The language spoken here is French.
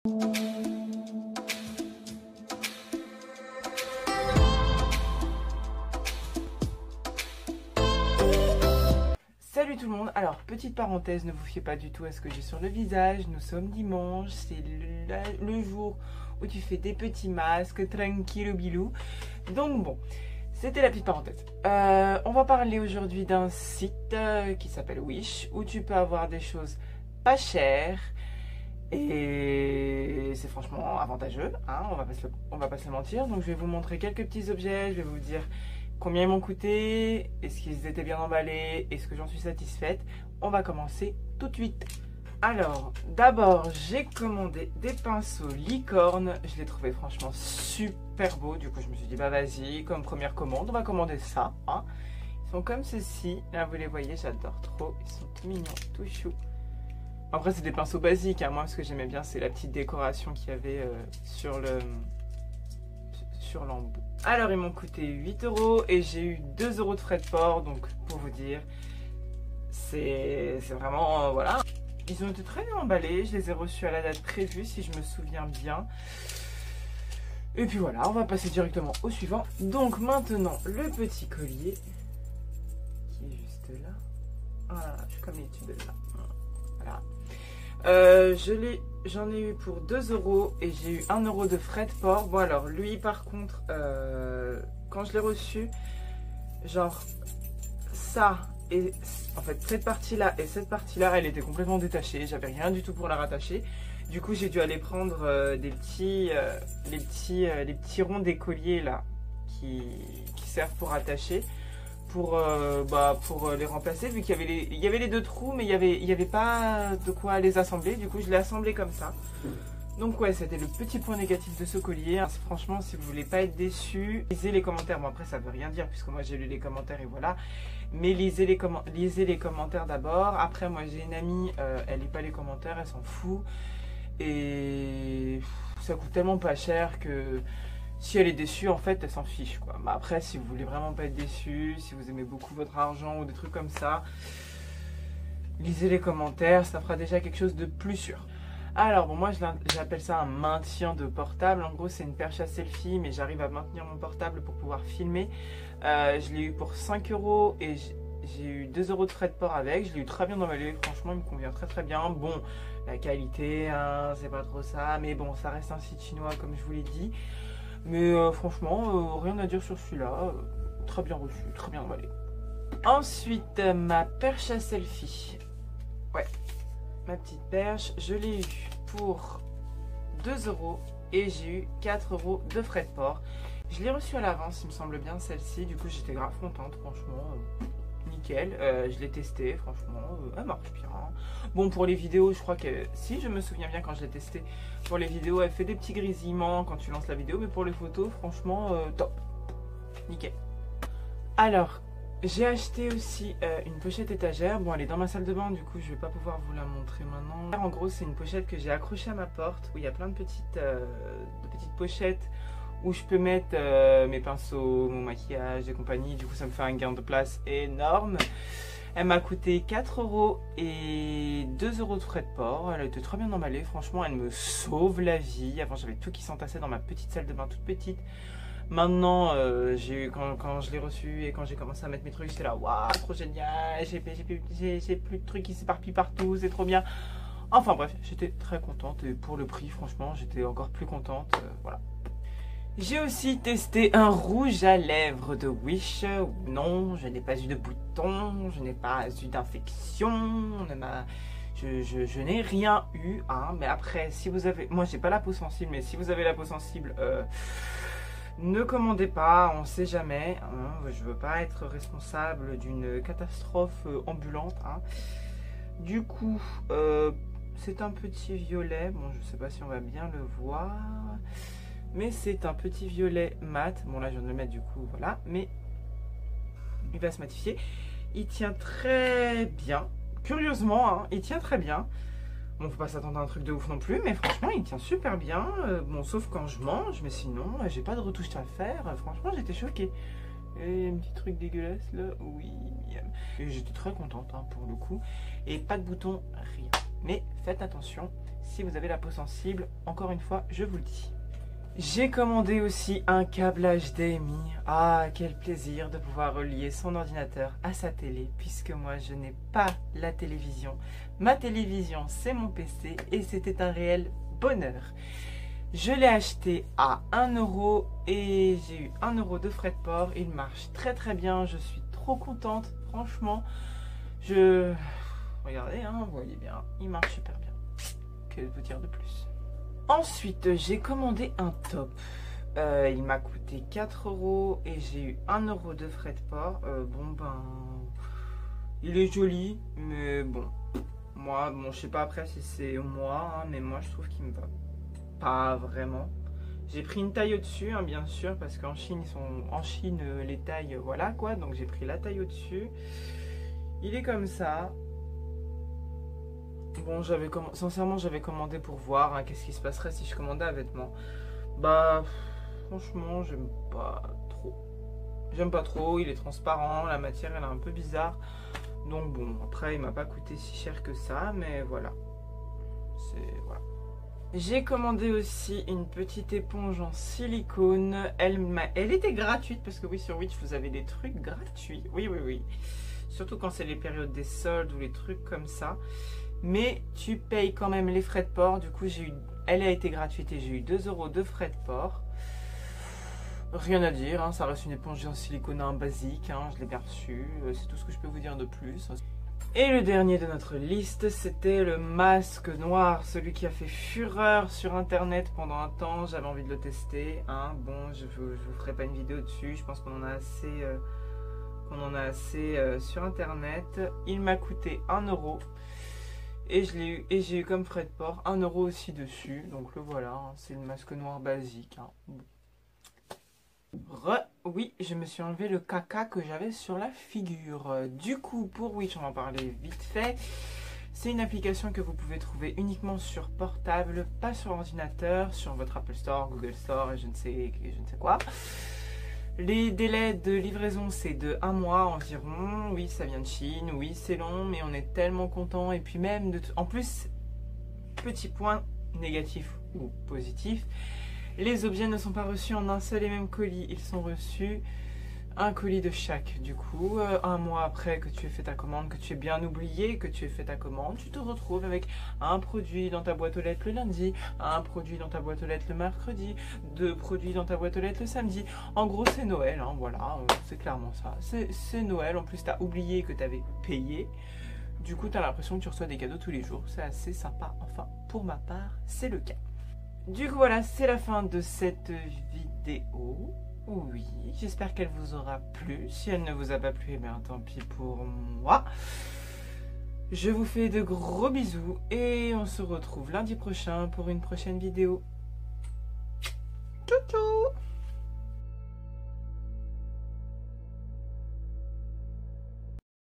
Salut tout le monde, alors petite parenthèse, ne vous fiez pas du tout à ce que j'ai sur le visage, nous sommes dimanche, c'est le jour où tu fais des petits masques, tranquille bilou, donc bon, c'était la petite parenthèse. On va parler aujourd'hui d'un site qui s'appelle Wish, où tu peux avoir des choses pas chères, et c'est franchement avantageux, hein, on va pas se mentir, donc je vais vous montrer quelques petits objets, je vais vous dire combien ils m'ont coûté, est-ce qu'ils étaient bien emballés, est-ce que j'en suis satisfaite. On va commencer tout de suite. Alors, d'abord, j'ai commandé des pinceaux licorne. Je les trouvais franchement super beaux. Du coup, je me suis dit, bah vas-y, comme première commande, on va commander ça. Hein. Ils sont comme ceci. Là, vous les voyez, j'adore trop. Ils sont tout mignons, tout choux. Après, c'est des pinceaux basiques. Hein. Moi, ce que j'aimais bien, c'est la petite décoration qu'il y avait sur l'embout. Alors ils m'ont coûté 8 € et j'ai eu 2 € de frais de port, donc pour vous dire, c'est vraiment, voilà. Ils ont été très bien emballés, je les ai reçus à la date prévue si je me souviens bien. Et puis voilà, on va passer directement au suivant. Donc maintenant, le petit collier, qui est juste là. Voilà, je suis comme les tubes là. Voilà. J'en ai eu pour 2 € et j'ai eu 1 € de frais de port. Bon alors lui par contre, quand je l'ai reçu, genre ça et en fait cette partie là et cette partie là, elle était complètement détachée. J'avais rien du tout pour la rattacher. Du coup j'ai dû aller prendre les petits ronds des colliers là qui servent pour attacher. Pour les remplacer, vu qu'il y avait les deux trous, mais il y avait pas de quoi les assembler. Du coup, je l'ai assemblé comme ça. Donc ouais, c'était le petit point négatif de ce collier. Franchement, si vous voulez pas être déçu, lisez les commentaires. Bon après, ça veut rien dire puisque moi j'ai lu les commentaires et voilà. Mais lisez les commentaires d'abord. Après, moi j'ai une amie, elle lit pas les commentaires, elle s'en fout. Et ça coûte tellement pas cher que si elle est déçue, en fait, elle s'en fiche, quoi. Mais après, si vous voulez vraiment pas être déçu, si vous aimez beaucoup votre argent ou des trucs comme ça, lisez les commentaires, ça fera déjà quelque chose de plus sûr. Alors, bon, moi, j'appelle ça un maintien de portable. En gros, c'est une perche à selfie, mais j'arrive à maintenir mon portable pour pouvoir filmer. Je l'ai eu pour 5 € et j'ai eu 2 € de frais de port avec. Je l'ai eu très bien emballé, franchement, il me convient très très bien. Bon, la qualité, hein, c'est pas trop ça, mais bon, ça reste un site chinois, comme je vous l'ai dit. Mais franchement, rien à dire sur celui-là. Très bien reçu, très bien emballé. Ensuite, ma perche à selfie. Ouais, ma petite perche, je l'ai eu pour 2 € et j'ai eu 4 € de frais de port. Je l'ai reçue à l'avance, il me semble bien, celle-ci. Du coup, j'étais grave contente, franchement. Nickel, je l'ai testé, franchement, elle marche bien. Bon, pour les vidéos, je crois que, si je me souviens bien quand je l'ai testé, pour les vidéos, elle fait des petits grésillements quand tu lances la vidéo, mais pour les photos, franchement, top, nickel. Alors, j'ai acheté aussi une pochette étagère. Bon, elle est dans ma salle de bain, du coup, je vais pas pouvoir vous la montrer maintenant. En gros, c'est une pochette que j'ai accrochée à ma porte, où il y a plein de petites pochettes où je peux mettre mes pinceaux, mon maquillage et compagnie. Du coup, ça me fait un gain de place énorme. Elle m'a coûté 4 € et 2 € de frais de port. Elle a été très bien emballée. Franchement, elle me sauve la vie. Avant, j'avais tout qui s'entassait dans ma petite salle de bain toute petite. Maintenant, quand je l'ai reçue et quand j'ai commencé à mettre mes trucs, j'étais là, waouh, trop génial. J'ai plus de trucs qui s'éparpillent partout, c'est trop bien. Enfin bref, j'étais très contente. Et pour le prix, franchement, j'étais encore plus contente. Voilà. J'ai aussi testé un rouge à lèvres de Wish. Non, je n'ai pas eu de boutons, je n'ai pas eu d'infection, je n'ai rien eu. Hein. Mais après, si vous avez... Moi, j'ai pas la peau sensible, mais si vous avez la peau sensible, ne commandez pas, on ne sait jamais. Hein. Je veux pas être responsable d'une catastrophe ambulante. Hein. Du coup, c'est un petit violet. Bon, je sais pas si on va bien le voir. Mais c'est un petit violet mat. Bon là je viens de le mettre du coup, voilà. Mais il va se matifier. Il tient très bien. Curieusement, hein, il tient très bien. Bon, faut pas s'attendre à un truc de ouf non plus. Mais franchement, il tient super bien. Bon, sauf quand je mange. Mais sinon, j'ai pas de retouche à faire. Franchement, j'étais choquée. Et un petit truc dégueulasse là. Oui. Et j'étais très contente hein, pour le coup. Et pas de boutons, rien. mais faites attention si vous avez la peau sensible, encore une fois, je vous le dis. J'ai commandé aussi un câble HDMI. Ah, quel plaisir de pouvoir relier son ordinateur à sa télé, puisque moi je n'ai pas la télévision. Ma télévision, c'est mon PC et c'était un réel bonheur. Je l'ai acheté à 1 € et j'ai eu 1 € de frais de port. Il marche très très bien, je suis trop contente, franchement. Regardez, hein, vous voyez bien, il marche super bien. Que vous dire de plus? Ensuite, j'ai commandé un top. Il m'a coûté 4 € et j'ai eu 1 € de frais de port. Il est joli, mais bon, moi, je sais pas après si c'est moi, hein, mais moi je trouve qu'il me va pas vraiment. J'ai pris une taille au-dessus, hein, bien sûr, parce qu'en Chine, les tailles, voilà quoi, donc j'ai pris la taille au-dessus. Il est comme ça. Bon, sincèrement, j'avais commandé pour voir hein, qu'est-ce qui se passerait si je commandais un vêtement. Bah, franchement, j'aime pas trop. J'aime pas trop, il est transparent, la matière, elle est un peu bizarre. Donc bon, après, il m'a pas coûté si cher que ça, mais voilà. Voilà. J'ai commandé aussi une petite éponge en silicone. Elle était gratuite, parce que oui, sur Wish, vous avez des trucs gratuits. Oui. Surtout quand c'est les périodes des soldes ou les trucs comme ça. Mais tu payes quand même les frais de port. Du coup, elle a été gratuite et j'ai eu 2 € de frais de port. Rien à dire, hein, ça reste une éponge en silicone basique. Hein, je l'ai bien reçue. C'est tout ce que je peux vous dire de plus. Et le dernier de notre liste, c'était le masque noir. Celui qui a fait fureur sur internet pendant un temps. J'avais envie de le tester. Hein. Bon, je vous ferai pas une vidéo dessus. Je pense qu'on en a assez, sur internet. Il m'a coûté 1 €. Et j'ai eu comme frais de port 1 € aussi dessus. Donc le voilà, hein, c'est le masque noir basique. Hein. Oui, je me suis enlevé le caca que j'avais sur la figure. Du coup, pour Wish, on va en parler vite fait. C'est une application que vous pouvez trouver uniquement sur portable, pas sur ordinateur, sur votre Apple Store, Google Store et je ne sais quoi. Les délais de livraison, c'est de 1 mois environ. Oui, ça vient de Chine. Oui, c'est long, mais on est tellement content. Et puis même, en plus, petit point négatif ou positif, les objets ne sont pas reçus en un seul et même colis. Ils sont reçus un colis de chaque. Du coup, 1 mois après que tu aies fait ta commande, que tu aies bien oublié que tu aies fait ta commande, tu te retrouves avec un produit dans ta boîte aux lettres le lundi, un produit dans ta boîte aux lettres le mercredi, 2 produits dans ta boîte aux lettres le samedi. En gros, c'est Noël, hein, voilà, c'est clairement ça. C'est Noël, en plus, tu as oublié que tu avais payé. Du coup, tu as l'impression que tu reçois des cadeaux tous les jours. C'est assez sympa. Enfin, pour ma part, c'est le cas. Du coup, voilà, c'est la fin de cette vidéo. Oui, j'espère qu'elle vous aura plu. Si elle ne vous a pas plu, eh bien tant pis pour moi. Je vous fais de gros bisous et on se retrouve lundi prochain pour une prochaine vidéo. Ciao ciao.